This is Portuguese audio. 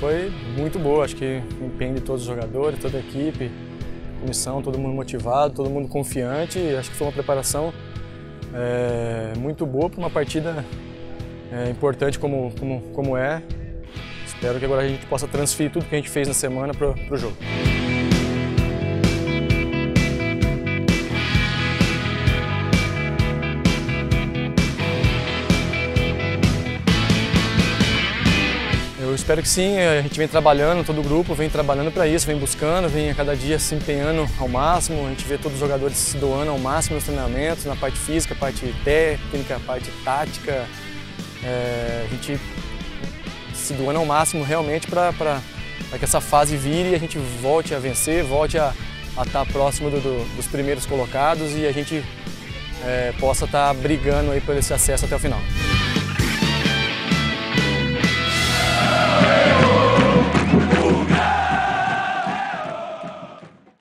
foi muito boa, acho que empenho de todos os jogadores, toda a equipe, comissão, todo mundo motivado, todo mundo confiante. Acho que foi uma preparação muito boa para uma partida importante como é. Espero que agora a gente possa transferir tudo que a gente fez na semana para o jogo. Eu espero que sim, a gente vem trabalhando, todo o grupo vem trabalhando para isso, vem buscando, vem a cada dia se empenhando ao máximo. A gente vê todos os jogadores se doando ao máximo nos treinamentos, na parte física, parte técnica, parte tática. A gente se doando ao máximo realmente para que essa fase vire e a gente volte a vencer, volte a estar próximo dos primeiros colocados e a gente possa estar brigando aí por esse acesso até o final.